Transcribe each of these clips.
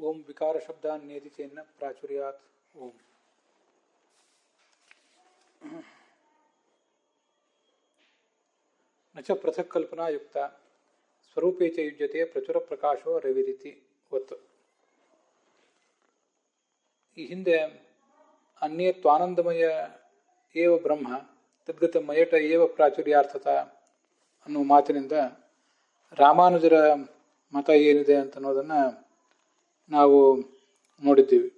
ಓಂ ವಿಕಾರ ಶಬ್ದಾನ್ಯೇತಿ ಚೇನ್ನ ಪ್ರಾಚುರ್ಯಾತ್. ಓಂ ನ ಚ ಪೃಥಕ್ ಕಲ್ಪನಾ ಯುಕ್ತ ಸ್ವರೂಪೇ ಚ ಯುಜ್ಯತೆ ಪ್ರಚುರ ಪ್ರಕಾಶೋ ರವಿರಿತಿ. ಒತ್ತು ಈ ಹಿಂದೆ ಅನ್ಯತ್ವಾನಂದಮಯ ಏವ ಬ್ರಹ್ಮ ತದ್ಗತ ಮಯಟ ಏವ ಪ್ರಾಚುರ್ಯಾರ್ಥತ ಅನ್ನುವ ಮಾತಿನಿಂದ ರಾಮಾನುಜರ ಮತ ಏನಿದೆ ಅಂತ ಅನ್ನೋದನ್ನು ನಾವು ನೋಡಿದ್ದೀವಿ.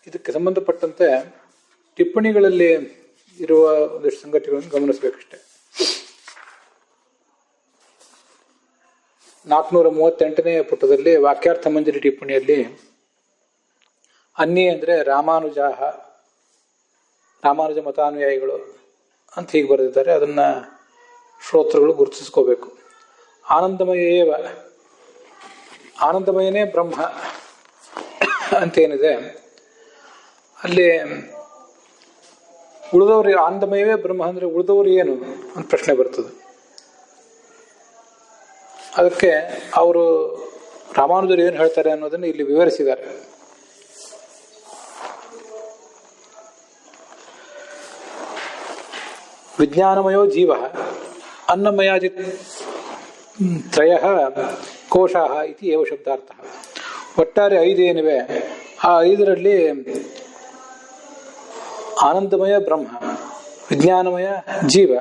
ಇದಕ್ಕೆ ಸಂಬಂಧಪಟ್ಟಂತೆ ಟಿಪ್ಪಣಿಗಳಲ್ಲಿ ಇರುವ ಒಂದಷ್ಟು ಸಂಗತಿಗಳನ್ನು ಗಮನಿಸಬೇಕಷ್ಟೆ. 438ನೇ ಪುಟದಲ್ಲಿ ವಾಕ್ಯಾರ್ಥ ಮಂಜರಿ ಟಿಪ್ಪಣಿಯಲ್ಲಿ ಅನ್ಯ ಅಂದರೆ ರಾಮಾನುಜ ಮತಾನುಯಾಯಿಗಳು ಅಂತ ಹೀಗೆ ಬರೆದಿದ್ದಾರೆ. ಅದನ್ನ ಶ್ರೋತೃಗಳು ಗುರುತಿಸ್ಕೋಬೇಕು. ಆನಂದಮಯನೇ ಬ್ರಹ್ಮ ಅಂತೇನಿದೆ ಅಲ್ಲಿ ಉಳಿದವರು ಆನಂದಮಯವೇ ಬ್ರಹ್ಮ ಅಂದ್ರೆ ಉಳಿದವರು ಏನು ಅಂತ ಪ್ರಶ್ನೆ ಬರ್ತದೆ. ಅದಕ್ಕೆ ಅವರು ರಾಮಾನುಜರು ಏನು ಹೇಳ್ತಾರೆ ಅನ್ನೋದನ್ನು ಇಲ್ಲಿ ವಿವರಿಸಿದ್ದಾರೆ. ವಿಜ್ಞಾನಮಯೋ ಜೀವ ಅನ್ನಮಯಾದಿ ತ್ರಯ ಕೋಶ ಇತಿ ಏವ ಶಬ್ದಾರ್ಥ. ಒಟ್ಟಾರೆ 5 ಏನಿವೆ, ಆ 5ರಲ್ಲಿ ಆನಂದಮಯ ಬ್ರಹ್ಮ, ವಿಜ್ಞಾನಮಯ ಜೀವ,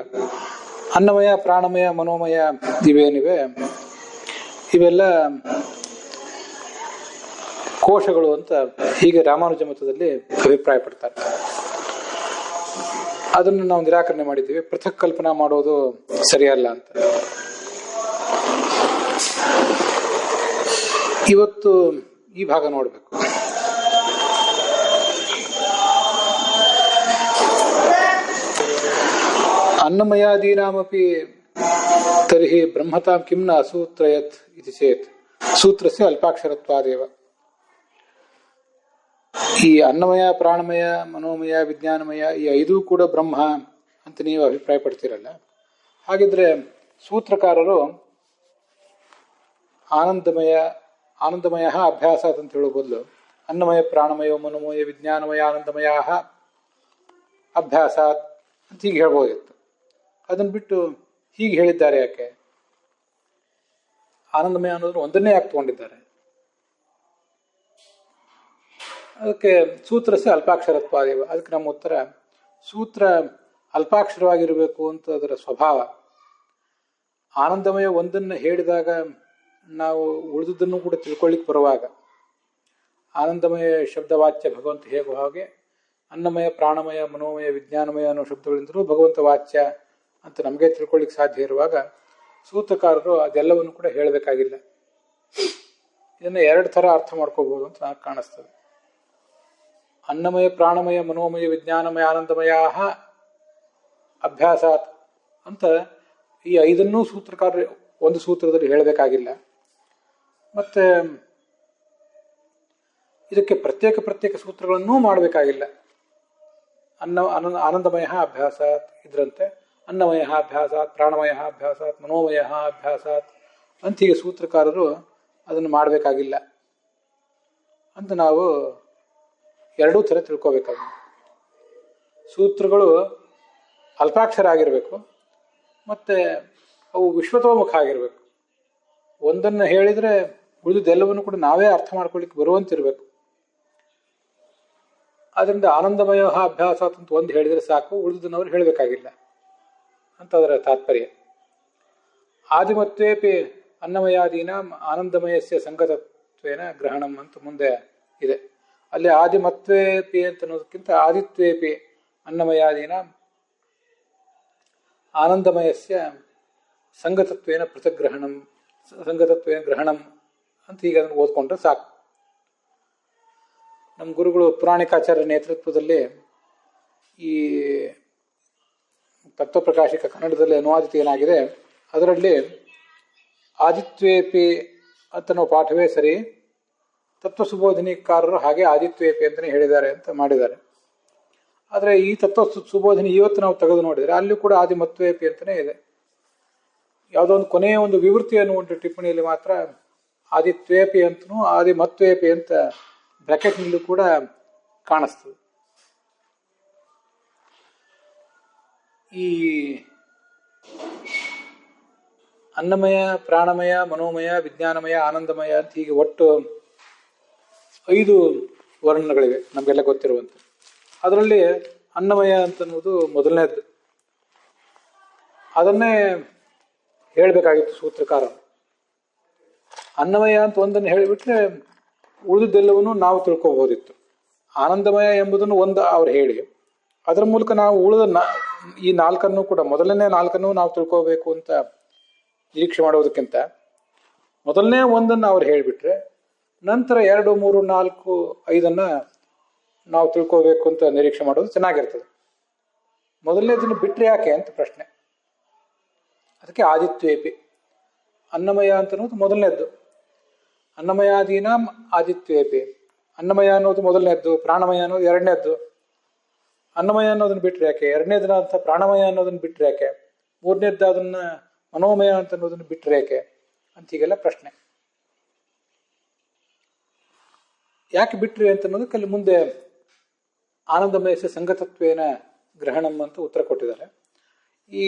ಅನ್ನಮಯ ಪ್ರಾಣಮಯ ಮನೋಮಯ ಇವೇನಿವೆ ಇವೆಲ್ಲ ಕೋಶಗಳು ಅಂತ ಹೀಗೆ ರಾಮಾನುಜ ಮತದಲ್ಲಿ ಅಭಿಪ್ರಾಯ ಪಡ್ತಾರೆ. ಅದನ್ನು ನಾವು ನಿರಾಕರಣೆ ಮಾಡಿದ್ದೀವಿ. ಪೃಥಕ್ ಕಲ್ಪನಾ ಮಾಡೋದು ಸರಿಯಲ್ಲ ಅಂತ. ಇವತ್ತು ಈ ಭಾಗ ನೋಡಬೇಕು. ಅನ್ನಮಯಾದೀನಾಮಪಿ ತರ್ಹಿ ಬ್ರಹ್ಮತಾಂ ಕಿಂ ನ ಅಸೂತ್ರಯತ್ ಇತಿ ಚೇತ್ ಸೂತ್ರಸ್ಯ ಅಲ್ಪಾಕ್ಷರತ್ವಾದೇವ. ಈ ಅನ್ನಮಯ ಪ್ರಾಣಮಯ ಮನೋಮಯ ವಿಜ್ಞಾನಮಯ ಈ 5 ಕೂಡ ಬ್ರಹ್ಮ ಅಂತ ನೀವು ಅಭಿಪ್ರಾಯ ಪಡ್ತೀರಲ್ಲ, ಹಾಗಿದ್ರೆ ಸೂತ್ರಕಾರರು ಆನಂದಮಯ ಅಭ್ಯಾಸ ಅಂತ ಹೇಳೋ ಬದಲು ಅನ್ನಮಯ ಪ್ರಾಣಮಯ ಮನೋಮಯ ವಿಜ್ಞಾನಮಯ ಆನಂದಮಯ ಅಭ್ಯಾಸ ಅಂತ ಹೀಗೆ ಹೇಳ್ಬೋದಿತ್ತು. ಅದನ್ನು ಬಿಟ್ಟು ಹೀಗೆ ಹೇಳಿದ್ದಾರೆ ಯಾಕೆ? ಆನಂದಮಯ ಅನ್ನೋದ್ರ ಒಂದನ್ನೇ ಯಾಕೆ ತಗೊಂಡಿದ್ದಾರೆ? ಅದಕ್ಕೆ ಸೂತ್ರಸ್ಯ ಅಲ್ಪಾಕ್ಷರತ್ವಾದೇವ. ಅದಕ್ಕೆ ನಮ್ಮ ಉತ್ತರ, ಸೂತ್ರ ಅಲ್ಪಾಕ್ಷರವಾಗಿರಬೇಕು ಅಂತ ಅದರ ಸ್ವಭಾವ. ಆನಂದಮಯ ಒಂದನ್ನು ಹೇಳಿದಾಗ ನಾವು ಉಳಿದುದನ್ನು ಕೂಡ ತಿಳ್ಕೊಳ್ಳಿಕ್ಕೆ ಬರುವಾಗ ಆನಂದಮಯ ಶಬ್ದವಾಚ್ಯ ಭಗವಂತ ಹೇಗೋ ಹಾಗೆ ಅನ್ನಮಯ ಪ್ರಾಣಮಯ ಮನೋಮಯ ವಿಜ್ಞಾನಮಯ ಅನ್ನೋ ಶಬ್ದಗಳಿಂದಲೂ ಭಗವಂತ ವಾಚ್ಯ ಅಂತ ನಮಗೆ ತಿಳ್ಕೊಳ್ಳಿಕ್ಕೆ ಸಾಧ್ಯ ಇರುವಾಗ ಸೂತ್ರಕಾರರು ಅದೆಲ್ಲವನ್ನು ಕೂಡ ಹೇಳಬೇಕಾಗಿಲ್ಲ. ಇದನ್ನು 2 ಥರ ಅರ್ಥ ಮಾಡ್ಕೋಬಹುದು ಅಂತ ನನಗೆ ಕಾಣಿಸ್ತದೆ. ಅನ್ನಮಯ ಪ್ರಾಣಮಯ ಮನೋಮಯ ವಿಜ್ಞಾನಮಯ ಆನಂದಮಯ ಅಭ್ಯಾಸಾತ್ ಅಂತ ಈ 5 ಸೂತ್ರಕಾರರು ಒಂದು ಸೂತ್ರದಲ್ಲಿ ಹೇಳಬೇಕಾಗಿಲ್ಲ. ಮತ್ತೆ ಇದಕ್ಕೆ ಪ್ರತ್ಯೇಕ ಸೂತ್ರಗಳನ್ನೂ ಮಾಡಬೇಕಾಗಿಲ್ಲ. ಆನಂದಮಯ ಅಭ್ಯಾಸಾತ್ ಇದರಂತೆ ಅನ್ನಮಯ ಅಭ್ಯಾಸಾತ್ ಪ್ರಾಣಮಯ ಅಭ್ಯಾಸಾತ್ ಮನೋಮಯ ಅಭ್ಯಾಸಾತ್ ಅಂತ ಹೀಗೆ ಸೂತ್ರಕಾರರು ಅದನ್ನು ಮಾಡಬೇಕಾಗಿಲ್ಲ ಅಂತ ನಾವು 2 ಥರ ತಿಳ್ಕೋಬೇಕಾಗಿದೆ. ಸೂತ್ರಗಳು ಅಲ್ಪಾಕ್ಷರ ಆಗಿರಬೇಕು, ಮತ್ತೆ ಅವು ವಿಶ್ವತೋಮುಖ ಆಗಿರಬೇಕು. ಒಂದನ್ನು ಹೇಳಿದರೆ ಉಳಿದೆಲ್ಲವನ್ನು ಕೂಡ ನಾವೇ ಅರ್ಥ ಮಾಡ್ಕೊಳ್ಳಿಕ್ಕೆ ಬರುವಂತಿರಬೇಕು. ಅದರಿಂದ ಆನಂದಮಯ ಅಭ್ಯಾಸ ಅಂತ ಒಂದು ಹೇಳಿದರೆ ಸಾಕು, ಉಳಿದನ್ನವರು ಹೇಳಬೇಕಾಗಿಲ್ಲ ಅಂತ ಅದರ ತಾತ್ಪರ್ಯ. ಆದಿಮತ್ವೇಪಿ ಅನ್ನಮಯಾದೀನ ಆನಂದಮಯಸ್ಯ ಸಂಗತತ್ವೇನ ಗ್ರಹಣಂ ಅಂತ ಮುಂದೆ ಇದೆ. ಅಲ್ಲಿ ಆದಿಮತ್ವೇಪಿ ಅಂತ ಅನ್ನೋದಕ್ಕಿಂತ ಆದಿತ್ವೇಪಿ ಅನ್ನಮಯಾದೀನ ಆನಂದಮಯಸ್ಯ ಸಂಗತತ್ವೇನ ಪೃಥಕ್ ಸಂಗತತ್ವೇನ ಗ್ರಹಣಂ ಅಂತ ಈಗ ಅದನ್ನು ಓದ್ಕೊಂಡ್ರೆ ಸಾಕು. ನಮ್ಮ ಗುರುಗಳು ಪುರಾಣಿಕಾಚಾರ್ಯ ನೇತೃತ್ವದಲ್ಲಿ ಈ ತತ್ವಪ್ರಕಾಶಿಕ ಕನ್ನಡದಲ್ಲಿ ಅನುವಾದಿತ ಏನಾಗಿದೆ ಅದರಲ್ಲಿ ಆದಿತ್ವೇಪಿ ಅಂತ ನಾವು ಪಾಠವೇ ಸರಿ, ತತ್ವಸುಬೋಧಿನಿಕಾರರು ಹಾಗೆ ಆದಿತ್ವೇಪಿ ಅಂತಲೇ ಹೇಳಿದ್ದಾರೆ ಅಂತ ಮಾಡಿದ್ದಾರೆ. ಆದರೆ ಈ ತತ್ವ ಸುಬೋಧಿನಿ ಇವತ್ತು ನಾವು ತೆಗೆದು ನೋಡಿದರೆ ಅಲ್ಲಿ ಕೂಡ ಆದಿಮತ್ವೇಪಿ ಅಂತಲೇ ಇದೆ. ಯಾವುದೋ ಒಂದು ಕೊನೆಯ ಒಂದು ವಿವೃತ್ತಿ ಅನ್ನುವಂಥ ಟಿಪ್ಪಣಿಯಲ್ಲಿ ಮಾತ್ರ ಆದಿತ್ವೇಪಿ ಅಂತನೂ ಆದಿಮತ್ವೇಪಿ ಅಂತ ಬ್ರಾಕೆಟ್ನಲ್ಲೂ ಕೂಡ ಕಾಣಿಸ್ತದೆ. ಈ ಅನ್ನಮಯ, ಪ್ರಾಣಮಯ, ಮನೋಮಯ, ವಿಜ್ಞಾನಮಯ, ಆನಂದಮಯ ಅಂತ ಹೀಗೆ ಒಟ್ಟು 5 ವರ್ಣಗಳಿವೆ ನಮಗೆಲ್ಲ ಗೊತ್ತಿರುವಂಥ. ಅದರಲ್ಲಿ ಅನ್ನಮಯ ಅಂತನ್ನುವುದು ಮೊದಲನೇದ್ದು. ಅದನ್ನೇ ಹೇಳಬೇಕಾಗಿತ್ತು ಸೂತ್ರಕಾರರು. ಅನ್ನಮಯ ಅಂತ ಒಂದನ್ನು ಹೇಳಿಬಿಟ್ರೆ ಉಳಿದೆಲ್ಲವನ್ನೂ ನಾವು ತಿಳ್ಕೋಬಹುದಿತ್ತು. ಆನಂದಮಯ ಎಂಬುದನ್ನು ಒಂದು ಅವ್ರು ಹೇಳಿ ಅದರ ಮೂಲಕ ನಾವು ಉಳಿದ ಈ 4 ಕೂಡ, ಮೊದಲನೇ 4 ನಾವು ತಿಳ್ಕೋಬೇಕು ಅಂತ ನಿರೀಕ್ಷೆ ಮಾಡೋದಕ್ಕಿಂತ ಮೊದಲನೇ ಒಂದನ್ನು ಅವ್ರು ಹೇಳಿಬಿಟ್ರೆ ನಂತರ 2, 3, 4, 5 ನಾವು ತಿಳ್ಕೋಬೇಕು ಅಂತ ನಿರೀಕ್ಷೆ ಮಾಡೋದು ಚೆನ್ನಾಗಿರ್ತದೆ. ಮೊದಲನೇದನ್ನು ಬಿಟ್ಟರೆ ಯಾಕೆ ಅಂತ ಪ್ರಶ್ನೆ. ಅದಕ್ಕೆ ಆದಿತ್ವೇಪಿ. ಅನ್ನಮಯ ಅಂತನ್ನೋದು ಮೊದಲನೇದ್ದು. ಅನ್ನಮಯಾದೀನ ಆದಿತ್ವೇಪಿ. ಅನ್ನಮಯ ಅನ್ನೋದು ಮೊದಲನೇದ್ದು, ಪ್ರಾಣಮಯ ಅನ್ನೋದು ಎರಡನೇದ್ದು. ಅನ್ನಮಯ ಅನ್ನೋದನ್ನ ಬಿಟ್ಟರೆ ಯಾಕೆ, ಎರಡನೇದನ್ನ ಅಂತ ಪ್ರಾಣಮಯ ಅನ್ನೋದನ್ನ ಬಿಟ್ಟರೆ ಯಾಕೆ, ಮೂರನೇದ್ದು ಅದನ್ನ ಮನೋಮಯ ಅಂತ ಅನ್ನೋದನ್ನ ಬಿಟ್ಟರೆ ಯಾಕೆ ಅಂತ ಹೀಗೆಲ್ಲ ಪ್ರಶ್ನೆ. ಯಾಕೆ ಬಿಟ್ರಿ ಅಂತ ಅನ್ನೋದಕ್ಕೆ ಅಲ್ಲಿ ಮುಂದೆ ಆನಂದಮಯಸ ಸಂಗತತ್ವೇನ ಗ್ರಹಣಂ ಅಂತ ಉತ್ತರ ಕೊಟ್ಟಿದ್ದಾರೆ. ಈ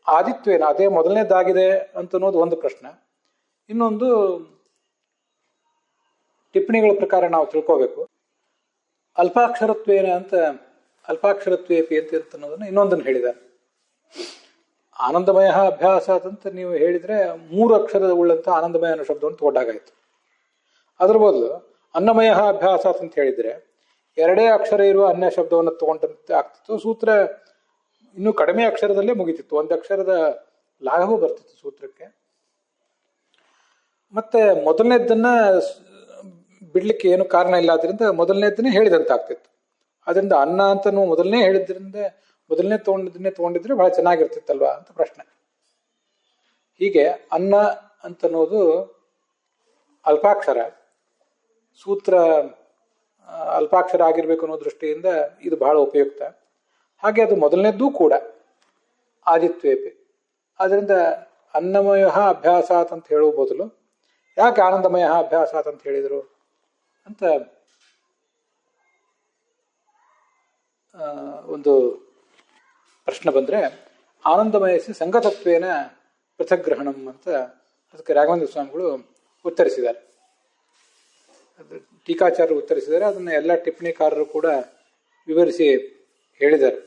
ಆದಿತ್ವೇನ ಅದೇ ಮೊದಲನೇದಾಗಿದೆ ಅಂತ ಅನ್ನೋದು ಒಂದು ಪ್ರಶ್ನೆ. ಇನ್ನೊಂದು ಟಿಪ್ಪಣಿಗಳ ಪ್ರಕಾರ ನಾವು ತಿಳ್ಕೋಬೇಕು. ಅಲ್ಪಾಕ್ಷರತ್ವೇನ ಅಂತ, ಅಲ್ಪಾಕ್ಷರತ್ವೇಪಿ ಅಂತ ಅನ್ನೋದನ್ನ ಇನ್ನೊಂದನ್ನು ಹೇಳಿದ್ದಾರೆ. ಆನಂದಮಯ ಅಭ್ಯಾಸ ಅಂತ ನೀವು ಹೇಳಿದ್ರೆ 3 ಅಕ್ಷರದ ಉಳ್ಳಂತ ಆನಂದಮಯ ಅನ್ನೋ ಶಬ್ದವನ್ನು ತಗೊಂಡಾಗಾಯ್ತು. ಅದ್ರ ಬದಲು ಅನ್ನಮಯ ಅಭ್ಯಾಸ ಅಂತ ಹೇಳಿದ್ರೆ 2 ಅಕ್ಷರ ಇರುವ ಅನ್ಯ ಶಬ್ದವನ್ನು ತಗೊಂಡಂತೆ ಆಗ್ತಿತ್ತು. ಸೂತ್ರ ಇನ್ನೂ ಕಡಿಮೆ ಅಕ್ಷರದಲ್ಲೇ ಮುಗಿತಿತ್ತು. 1 ಅಕ್ಷರದ ಲಾಘವೂ ಬರ್ತಿತ್ತು ಸೂತ್ರಕ್ಕೆ. ಮತ್ತೆ ಮೊದಲನೇದನ್ನ ಬಿಡ್ಲಿಕ್ಕೆ ಏನು ಕಾರಣ ಇಲ್ಲ, ಆದ್ರಿಂದ ಮೊದಲನೇದನ್ನೇ ಹೇಳಿದಂತ ಆಗ್ತಿತ್ತು. ಅದರಿಂದ ಅನ್ನ ಅಂತ ಮೊದಲನೇ ಹೇಳಿದ್ರಿಂದ ಮೊದಲನೇ ತಗೊಂಡಿದ್ರೆ ಬಹಳ ಚೆನ್ನಾಗಿರ್ತಿತ್ತಲ್ವಾ ಅಂತ ಪ್ರಶ್ನೆ. ಹೀಗೆ ಅನ್ನ ಅಂತನ್ನೋದು ಅಲ್ಪಾಕ್ಷರ, ಸೂತ್ರ ಅಲ್ಪಾಕ್ಷರ ಆಗಿರ್ಬೇಕು ಅನ್ನೋ ದೃಷ್ಟಿಯಿಂದ ಇದು ಬಹಳ ಉಪಯುಕ್ತ. ಹಾಗೆ ಅದು ಮೊದಲನೇದ್ದೂ ಕೂಡ ಆದಿತ್ವೇಪಿ. ಆದ್ರಿಂದ ಅನ್ನಮಯ ಅಭ್ಯಾಸಾತ್ ಅಂತ ಹೇಳುವ ಬದಲು ಯಾಕೆ ಆನಂದಮಯ ಅಭ್ಯಾಸಾತ್ ಅಂತ ಹೇಳಿದರು ಅಂತ ಒಂದು ಪ್ರಶ್ನೆ ಬಂದರೆ, ಆನಂದಮಯಸಿ ಸಂಗತತ್ವೇನ ಪೃಥಗ್ರಹಣಂ ಅಂತ ಅದಕ್ಕೆ ರಾಘವೇಂದ್ರ ಸ್ವಾಮಿಗಳು ಉತ್ತರಿಸಿದ್ದಾರೆ. ಅದು ಟೀಕಾಚಾರ್ಯರು ಉತ್ತರಿಸಿದ್ದಾರೆ. ಅದನ್ನು ಎಲ್ಲ ಟಿಪ್ಪಣಿಕಾರರು ಕೂಡ ವಿವರಿಸಿ ಹೇಳಿದ್ದಾರೆ.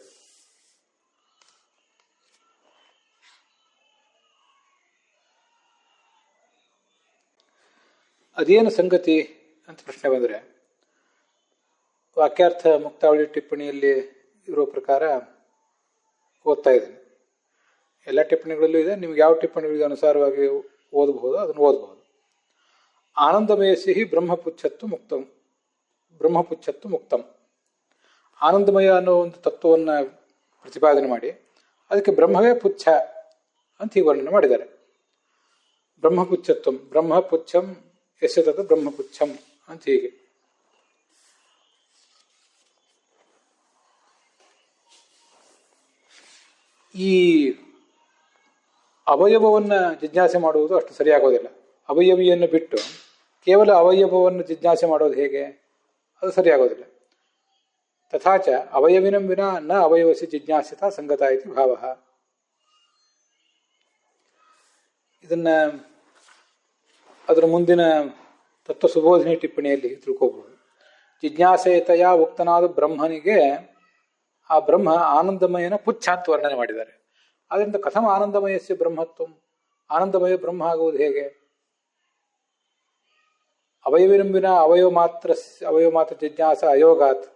ಅದೇನು ಸಂಗತಿ ಅಂತ ಪ್ರಶ್ನೆ ಬಂದರೆ, ವಾಕ್ಯಾರ್ಥ ಮುಕ್ತಾವಳಿ ಟಿಪ್ಪಣಿಯಲ್ಲಿ ಇರೋ ಪ್ರಕಾರ ಓದ್ತಾ ಇದ್ದೇನೆ. ಎಲ್ಲ ಟಿಪ್ಪಣಿಗಳಲ್ಲೂ ಇದೆ. ನಿಮ್ಗೆ ಯಾವ ಟಿಪ್ಪಣಿಗಳಿಗೆ ಅನುಸಾರವಾಗಿ ಓದಬಹುದು ಅದನ್ನು ಓದಬಹುದು. ಆನಂದಮಯಸಿ ಬ್ರಹ್ಮಪುಚ್ಛತ್ತು ಮುಕ್ತಂ, ಬ್ರಹ್ಮಪುಚ್ಛತ್ತು ಮುಕ್ತಂ. ಆನಂದಮಯ ಅನ್ನೋ ಒಂದು ತತ್ವವನ್ನು ಪ್ರತಿಪಾದನೆ ಮಾಡಿ ಅದಕ್ಕೆ ಬ್ರಹ್ಮವೇ ಪುಚ್ಛ ಅಂತ ಹೀಗೆ ವರ್ಣನೆ ಮಾಡಿದ್ದಾರೆ. ಬ್ರಹ್ಮಪುಚ್ಛತ್ವಂ, ಬ್ರಹ್ಮಪುಚ್ಛಂ ಎಸೆತದ ಬ್ರಹ್ಮಪುಚ್ಛಂ ಅಂತ ಹೀಗೆ. ಈ ಅವಯವವನ್ನು ಜಿಜ್ಞಾಸೆ ಮಾಡುವುದು ಅಷ್ಟು ಸರಿಯಾಗೋದಿಲ್ಲ. ಅವಯವಿಯನ್ನು ಬಿಟ್ಟು ಕೇವಲ ಅವಯವವನ್ನು ಜಿಜ್ಞಾಸೆ ಮಾಡೋದು ಹೇಗೆ, ಅದು ಸರಿಯಾಗೋದಿಲ್ಲ. ತಥಾಚ ಅವಯವಿನಂ ವಿನ ನ ಅವಯವಸಿ ಜಿಜ್ಞಾಸಿತ ಸಂಗತ ಇತಿ ಭಾವ. ಇದನ್ನ ಅದರ ಮುಂದಿನ ತತ್ವ ಸುಬೋಧಿನಿ ಟಿಪ್ಪಣಿಯಲ್ಲಿ ತಿಳ್ಕೋಬಹುದು. ಜಿಜ್ಞಾಸೆತಯ ಉಕ್ತನಾದ ಬ್ರಹ್ಮನಿಗೆ ಆ ಬ್ರಹ್ಮ ಆನಂದಮಯನ ಪುಚ್ಛ ಅಂತ ವರ್ಣನೆ ಮಾಡಿದ್ದಾರೆ. ಆದ್ದರಿಂದ ಕಥಮ ಆನಂದಮಯಸ್ಯ ಬ್ರಹ್ಮತ್ವ, ಆನಂದಮಯ ಬ್ರಹ್ಮ ಆಗುವುದು ಹೇಗೆ? ಅವಯವಿನಂಬಿನ ಅವಯವ ಮಾತ್ರ ಜಿಜ್ಞಾಸ ಅಯೋಗಾತ್.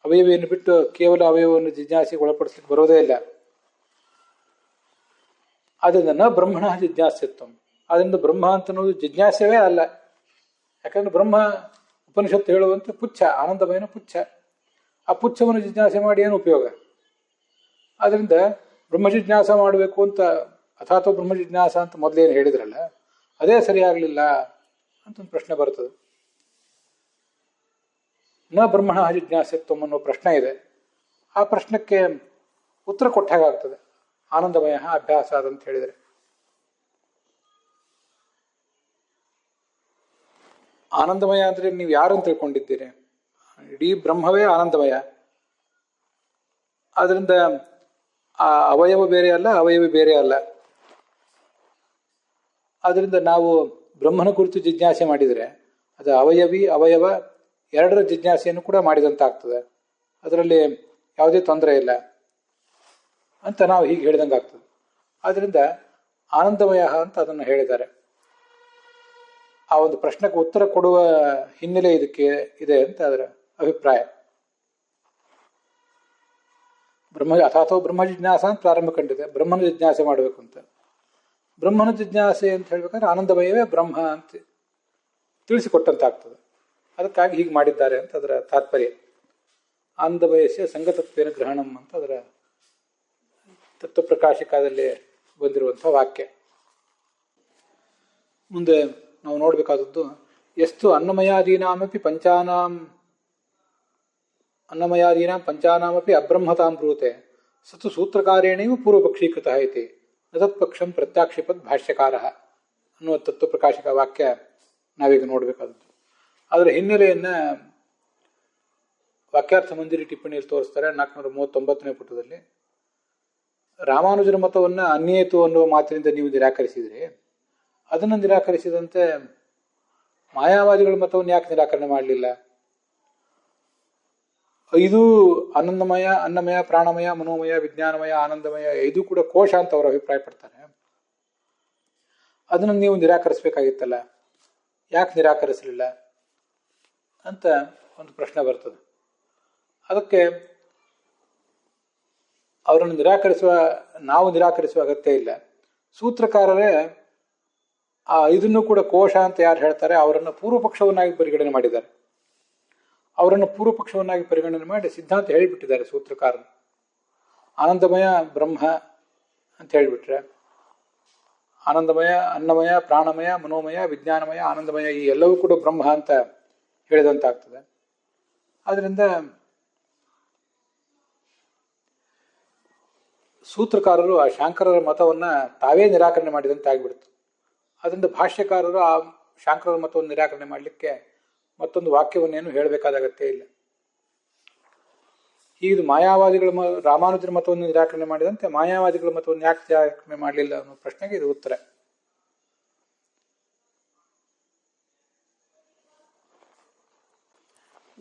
ಅವಯವಿಯನ್ನು ಬಿಟ್ಟು ಕೇವಲ ಅವಯವವನ್ನು ಜಿಜ್ಞಾಸೆಗೆ ಒಳಪಡಿಸ್ಲಿಕ್ಕೆ ಬರೋದೇ ಇಲ್ಲ. ಅದರಿಂದ ನ ಬ್ರಹ್ಮಣ ಜಿಜ್ಞಾಸ್ಯತ್ವ, ಅದರಿಂದ ಬ್ರಹ್ಮ ಅಂತ ಅನ್ನೋದು ಜಿಜ್ಞಾಸವೇ ಅಲ್ಲ. ಯಾಕಂದ್ರೆ ಬ್ರಹ್ಮ ಉಪನಿಷತ್ತು ಹೇಳುವಂತೆ ಪುಚ್ಛ, ಆನಂದಮಯನ ಪುಚ್ಛ. ಆ ಪುಚ್ಛವನ್ನು ಜಿಜ್ಞಾಸೆ ಮಾಡಿ ಏನು ಉಪಯೋಗ? ಅದರಿಂದ ಬ್ರಹ್ಮ ಜಿಜ್ಞಾಸ ಮಾಡಬೇಕು ಅಂತ ಅಥಾತೋ ಬ್ರಹ್ಮ ಜಿಜ್ಞಾಸ ಅಂತ ಮೊದಲೇನು ಹೇಳಿದ್ರಲ್ಲ, ಅದೇ ಸರಿಯಾಗಲಿಲ್ಲ ಅಂತ ಒಂದು ಪ್ರಶ್ನೆ ಬರ್ತದೆ. ನ ಬ್ರಹ್ಮಣ ಜಿಜ್ಞಾಸತ್ವ ಅನ್ನೋ ಪ್ರಶ್ನೆ ಇದೆ. ಆ ಪ್ರಶ್ನಕ್ಕೆ ಉತ್ತರ ಕೊಟ್ಟಾಗ್ತದೆ ಆನಂದಮಯ ಅಭ್ಯಾಸ ಅದಂತ ಹೇಳಿದರೆ. ಆನಂದಮಯ ಅಂದರೆ ನೀವು ಯಾರನ್ನು ತಿಳ್ಕೊಂಡಿದ್ದೀರಿ? ಇಡೀ ಬ್ರಹ್ಮವೇ ಆನಂದಮಯ. ಆದ್ದರಿಂದ ಆ ಅವಯವ ಬೇರೆ ಅಲ್ಲ, ಅವಯವಿ ಬೇರೆ ಅಲ್ಲ. ಆದ್ದರಿಂದ ನಾವು ಬ್ರಹ್ಮನ ಕುರಿತು ಜಿಜ್ಞಾಸೆ ಮಾಡಿದರೆ ಅದು ಅವಯವಿ ಅವಯವ ಎರಡರ ಜಿಜ್ಞಾಸೆಯನ್ನು ಕೂಡ ಮಾಡಿದಂತಾಗ್ತದೆ. ಅದರಲ್ಲಿ ಯಾವುದೇ ತೊಂದರೆ ಇಲ್ಲ ಅಂತ ನಾವು ಹೀಗೆ ಹೇಳಿದಂಗೆ ಆಗ್ತದೆ. ಆದ್ದರಿಂದ ಆನಂದಮಯ ಅಂತ ಅದನ್ನು ಹೇಳಿದ್ದಾರೆ. ಆ ಒಂದು ಪ್ರಶ್ನೆಗೆ ಉತ್ತರ ಕೊಡುವ ಹಿನ್ನೆಲೆ ಇದಕ್ಕೆ ಇದೆ ಅಂತ ಅದರ ಅಭಿಪ್ರಾಯ. ಅಥಾಥೋ ಬ್ರಹ್ಮ ಜಿಜ್ಞಾಸ ಅಂತ ಪ್ರಾರಂಭ ಕಂಡಿದೆ. ಬ್ರಹ್ಮನ ಜಿಜ್ಞಾಸೆ ಮಾಡಬೇಕು ಅಂತ. ಬ್ರಹ್ಮನ ಜಿಜ್ಞಾಸೆ ಅಂತ ಹೇಳ್ಬೇಕಾದ್ರೆ ಆನಂದಮಯವೇ ಬ್ರಹ್ಮ ಅಂತ ತಿಳಿಸಿಕೊಟ್ಟಂತಾಗ್ತದೆ. ಅದಕ್ಕಾಗಿ ಹೀಗೆ ಮಾಡಿದ್ದಾರೆ ಅಂತ ಅದರ ತಾತ್ಪರ್ಯ. ಆನಂದಮಯಸ್ಯ ಸಂಗತತ್ವೇನ ಗ್ರಹಣಂ ಅಂತ ಅದರ ತತ್ವಪ್ರಕಾಶಿಕಾದಲ್ಲಿ ಬಂದಿರುವಂಥ ವಾಕ್ಯ. ಮುಂದೆ ನಾವು ನೋಡಬೇಕಾದದ್ದು ಎಷ್ಟು ಅನ್ನಮಯಾದೀನಾಮಪಿ ಪಂಚಾನಾಮಪಿ ಅಬ್ರಹ್ಮತಾಂ ಬ್ರೂತೆ ಸತು ಸೂತ್ರಕಾರೇಣೈವ ಪೂರ್ವಪಕ್ಷೀಕೃತ ಐತಿ ನತತ್ಪಕ್ಷಂ ಪ್ರತ್ಯಾಕ್ಷಿಪದ್ ಭಾಷ್ಯಕಾರ ಅನ್ನುವ ತತ್ವಪ್ರಕಾಶಕ ವಾಕ್ಯ ನಾವೀಗ ನೋಡಬೇಕಾದದ್ದು. ಅದರ ಹಿನ್ನೆಲೆಯನ್ನು ವಾಕ್ಯಾರ್ಥ ಮಂಜರಿ ಟಿಪ್ಪಣಿಯಲ್ಲಿ ತೋರಿಸ್ತಾರೆ 439ನೇ ಪುಟದಲ್ಲಿ. ರಾಮಾನುಜರ ಮತವನ್ನು ಅನ್ಯೇತು ಅನ್ನುವ ಮಾತಿನಿಂದ ನೀವು ನಿರಾಕರಿಸಿದ್ರಿ, ಅದನ್ನು ನಿರಾಕರಿಸಿದಂತೆ ಮಾಯಾವಾದಿಗಳ ಮತವನ್ನು ಯಾಕೆ ನಿರಾಕರಣೆ ಮಾಡಲಿಲ್ಲ? 5 ಆನಂದಮಯ, ಅನ್ನಮಯ, ಪ್ರಾಣಮಯ, ಮನೋಮಯ, ವಿಜ್ಞಾನಮಯ, ಆನಂದಮಯ 5 ಕೂಡ ಕೋಶ ಅಂತ ಅವರು ಅಭಿಪ್ರಾಯ ಪಡ್ತಾರೆ. ಅದನ್ನು ನೀವು ನಿರಾಕರಿಸಬೇಕಾಗಿತ್ತಲ್ಲ, ಯಾಕೆ ನಿರಾಕರಿಸಲಿಲ್ಲ ಅಂತ ಒಂದು ಪ್ರಶ್ನೆ ಬರ್ತದೆ. ಅದಕ್ಕೆ ಅವರನ್ನು ನಾವು ನಿರಾಕರಿಸುವ ಅಗತ್ಯ ಇಲ್ಲ. ಸೂತ್ರಕಾರರೇ ಆ 5 ಕೂಡ ಕೋಶ ಅಂತ ಯಾರು ಹೇಳ್ತಾರೆ ಅವರನ್ನು ಪೂರ್ವಪಕ್ಷವನ್ನಾಗಿ ಪರಿಗಣನೆ ಮಾಡಿದ್ದಾರೆ. ಅವರನ್ನು ಪೂರ್ವಪಕ್ಷವನ್ನಾಗಿ ಪರಿಗಣನೆ ಮಾಡಿ ಸಿದ್ಧಾಂತ ಹೇಳಿಬಿಟ್ಟಿದ್ದಾರೆ ಸೂತ್ರಕಾರರು. ಆನಂದಮಯ ಬ್ರಹ್ಮ ಅಂತ ಹೇಳಿಬಿಟ್ರೆ ಆನಂದಮಯ, ಅನ್ನಮಯ, ಪ್ರಾಣಮಯ, ಮನೋಮಯ, ವಿಜ್ಞಾನಮಯ, ಆನಂದಮಯ ಈ ಎಲ್ಲವೂ ಕೂಡ ಬ್ರಹ್ಮ ಅಂತ ಹೇಳಿದಂತಾಗ್ತದೆ. ಆದ್ರಿಂದ ಸೂತ್ರಕಾರರು ಆ ಶಾಂಕರರ ಮತವನ್ನು ತಾವೇ ನಿರಾಕರಣೆ ಮಾಡಿದಂತೆ ಆಗಿಬಿಡ್ತು. ಅದರಿಂದ ಭಾಷ್ಯಕಾರರು ಆ ಶಾಂಕರರ ಮತವನ್ನು ನಿರಾಕರಣೆ ಮಾಡಲಿಕ್ಕೆ ಮತ್ತೊಂದು ವಾಕ್ಯವನ್ನೇನು ಹೇಳಬೇಕಾದ ಅಗತ್ಯ ಇಲ್ಲ. ಇದು ಮಾಯಾವಾದಿಗಳ ರಾಮಾನುಜರ ಮತವನ್ನು ನಿರಾಕರಣೆ ಮಾಡಿದಂತೆ ಮಾಯಾವಾದಿಗಳ ಮತವನ್ನು ಯಾಕೆ ನಿರಾಕರಣೆ ಮಾಡಲಿಲ್ಲ ಅನ್ನೋ ಪ್ರಶ್ನೆಗೆ ಇದು ಉತ್ತರ.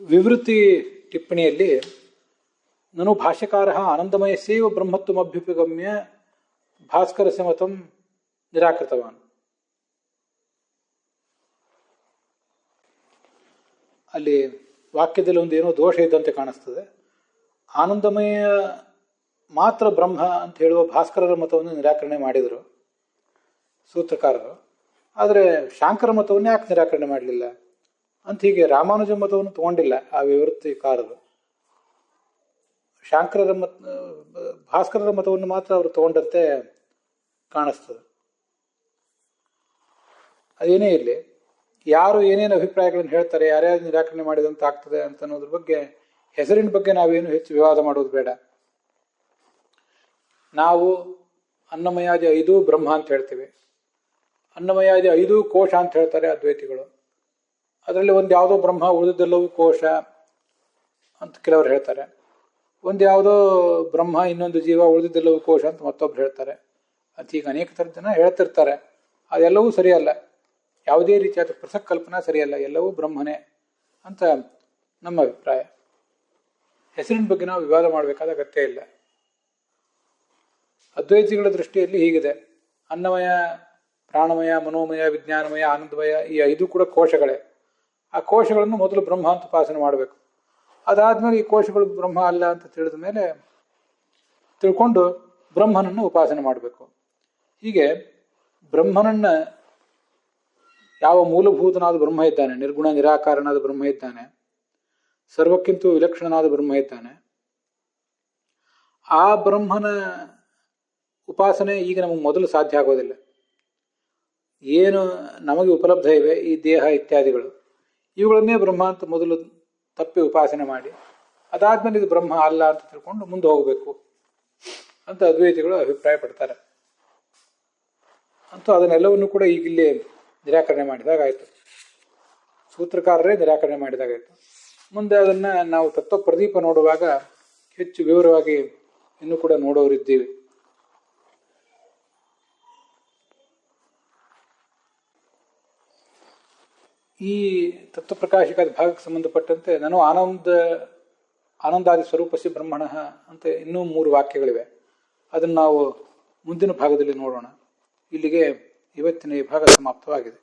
ವಿವೃತ್ತಿ ಟಿಪ್ಪಣಿಯಲ್ಲಿ ನನು ಭಾಷ್ಯಕಾರ ಆನಂದಮಯಸ್ಯೈವ ಬ್ರಹ್ಮತ್ವಮಭ್ಯುಪಗಮ್ಯ ಭಾಸ್ಕರಸ್ಯ ಮತಂ ನಿರಾಕೃತವಾನ್. ಅಲ್ಲಿ ವಾಕ್ಯದಲ್ಲಿ ಒಂದು ಏನೋ ದೋಷ ಇದ್ದಂತೆ ಕಾಣಿಸ್ತದೆ. ಆನಂದಮಯ ಮಾತ್ರ ಬ್ರಹ್ಮ ಅಂತ ಹೇಳುವ ಭಾಸ್ಕರರ ಮತವನ್ನು ನಿರಾಕರಣೆ ಮಾಡಿದರು ಸೂತ್ರಕಾರರು. ಆದರೆ ಶಾಂಕರ ಮತವನ್ನು ಯಾಕೆ ನಿರಾಕರಣೆ ಮಾಡಲಿಲ್ಲ ಅಂತ ಹೀಗೆ ರಾಮಾನುಜ ಮತವನ್ನು ತಗೊಂಡಿಲ್ಲ ಆ ವಿವೃತ್ತಿಕಾರರು. ಭಾಸ್ಕರರ ಮತವನ್ನು ಮಾತ್ರ ಅವರು ತಗೊಂಡಂತೆ ಕಾಣಿಸ್ತದೆ. ಅದೇನೇ ಇಲ್ಲಿ ಯಾರು ಏನೇನು ಅಭಿಪ್ರಾಯಗಳನ್ನು ಹೇಳ್ತಾರೆ, ಯಾರ್ಯಾರು ನಿರಾಕರಣೆ ಮಾಡಿದಂತ ಆಗ್ತದೆ ಅಂತ ಅನ್ನೋದ್ರ ಬಗ್ಗೆ ಹೆಸರಿನ ಬಗ್ಗೆ ನಾವೇನು ಹೆಚ್ಚು ವಿವಾದ ಮಾಡೋದು ಬೇಡ. ನಾವು ಅನ್ನಮಯಾದಿ 5 ಬ್ರಹ್ಮ ಅಂತ ಹೇಳ್ತೀವಿ, ಅನ್ನಮಯಾದಿ 5 ಕೋಶ ಅಂತ ಹೇಳ್ತಾರೆ ಅದ್ವೈತಿಗಳು. ಅದರಲ್ಲಿ ಒಂದು ಯಾವುದೋ ಬ್ರಹ್ಮ ಉಳಿದೆಲ್ಲವೂ ಕೋಶ ಅಂತ ಕೆಲವರು ಹೇಳ್ತಾರೆ. ಒಂದು ಯಾವುದೋ ಬ್ರಹ್ಮ ಇನ್ನೊಂದು ಜೀವ ಉಳಿದೆಲ್ಲವೂ ಕೋಶ ಅಂತ ಮತ್ತೊಬ್ರು ಹೇಳ್ತಾರೆ. ಅಂತ ಈಗ ಅನೇಕ ಥರದ ಜನ ಹೇಳ್ತಿರ್ತಾರೆ. ಅದೆಲ್ಲವೂ ಸರಿಯಲ್ಲ. ಯಾವುದೇ ರೀತಿಯಾದ ಪೃಥಕ್ ಕಲ್ಪನಾ ಸರಿಯಲ್ಲ. ಎಲ್ಲವೂ ಬ್ರಹ್ಮನೇ ಅಂತ ನಮ್ಮ ಅಭಿಪ್ರಾಯ. ಹೆಸರಿನ ಬಗ್ಗೆ ನಾವು ವಿವಾದ ಮಾಡಬೇಕಾದ ಅಗತ್ಯ ಇಲ್ಲ. ಅದ್ವೈತಿಗಳ ದೃಷ್ಟಿಯಲ್ಲಿ ಹೀಗಿದೆ. ಅನ್ನಮಯ, ಪ್ರಾಣಮಯ, ಮನೋಮಯ, ವಿಜ್ಞಾನಮಯ, ಆನಂದಮಯ ಈ 5 ಕೂಡ ಕೋಶಗಳೇ. ಆ ಕೋಶಗಳನ್ನು ಮೊದಲು ಬ್ರಹ್ಮ ಅಂತ ಉಪಾಸನೆ ಮಾಡಬೇಕು. ಅದಾದ್ಮೇಲೆ ಈ ಕೋಶಗಳು ಬ್ರಹ್ಮ ಅಲ್ಲ ಅಂತ ತಿಳಿದ ಮೇಲೆ ತಿಳ್ಕೊಂಡು ಬ್ರಹ್ಮನನ್ನು ಉಪಾಸನೆ ಮಾಡಬೇಕು. ಹೀಗೆ ಬ್ರಹ್ಮನನ್ನ ಯಾವ ಮೂಲಭೂತನಾದ ಬ್ರಹ್ಮ ಇದ್ದಾನೆ, ನಿರ್ಗುಣ ನಿರಾಕಾರನಾದ ಬ್ರಹ್ಮ ಇದ್ದಾನೆ, ಸರ್ವಕ್ಕಿಂತ ವಿಲಕ್ಷಣನಾದ ಬ್ರಹ್ಮ ಇದ್ದಾನೆ, ಆ ಬ್ರಹ್ಮನ ಉಪಾಸನೆ ಈಗ ನಮಗೆ ಮೊದಲು ಸಾಧ್ಯ ಆಗೋದಿಲ್ಲ. ಏನು ನಮಗೆ ಉಪಲಬ್ಧ ಇವೆ ಈ ದೇಹ ಇತ್ಯಾದಿಗಳು, ಇವುಗಳನ್ನೇ ಬ್ರಹ್ಮ ಅಂತ ಮೊದಲು ತಪ್ಪಿ ಉಪಾಸನೆ ಮಾಡಿ ಅದಾದ್ಮೇಲೆ ಇದು ಬ್ರಹ್ಮ ಅಲ್ಲ ಅಂತ ತಿಳ್ಕೊಂಡು ಮುಂದೆ ಹೋಗಬೇಕು ಅಂತ ಅದ್ವೈತಿಗಳು ಅಭಿಪ್ರಾಯ ಪಡ್ತಾರೆ. ಅಂತೂ ಅದನ್ನೆಲ್ಲವನ್ನು ಕೂಡ ಈಗಿಲ್ಲಿ ನಿರಾಕರಣೆ ಮಾಡಿದಾಗ ಆಯಿತು. ಸೂತ್ರಕಾರರೇ ನಿರಾಕರಣೆ ಮಾಡಿದಾಗಾಯಿತು. ಮುಂದೆ ಅದನ್ನು ನಾವು ತತ್ವ ಪ್ರದೀಪ ನೋಡುವಾಗ ಹೆಚ್ಚು ವಿವರವಾಗಿ ಇನ್ನೂ ಕೂಡ ನೋಡೋರಿದ್ದೀವಿ. ಈ ತತ್ವಪ್ರಕಾಶಿಕಾದ ಭಾಗಕ್ಕೆ ಸಂಬಂಧಪಟ್ಟಂತೆ ನಾನು ಆನಂದಾದಿ ಸ್ವರೂಪಸಿ ಬ್ರಹ್ಮಣ ಅಂತ ಇನ್ನೂ 3 ವಾಕ್ಯಗಳಿವೆ. ಅದನ್ನು ನಾವು ಮುಂದಿನ ಭಾಗದಲ್ಲಿ ನೋಡೋಣ. ಇಲ್ಲಿಗೆ ಇವತ್ತಿನ ಈ ಭಾಗ ಸಮಾಪ್ತವಾಗಿದೆ.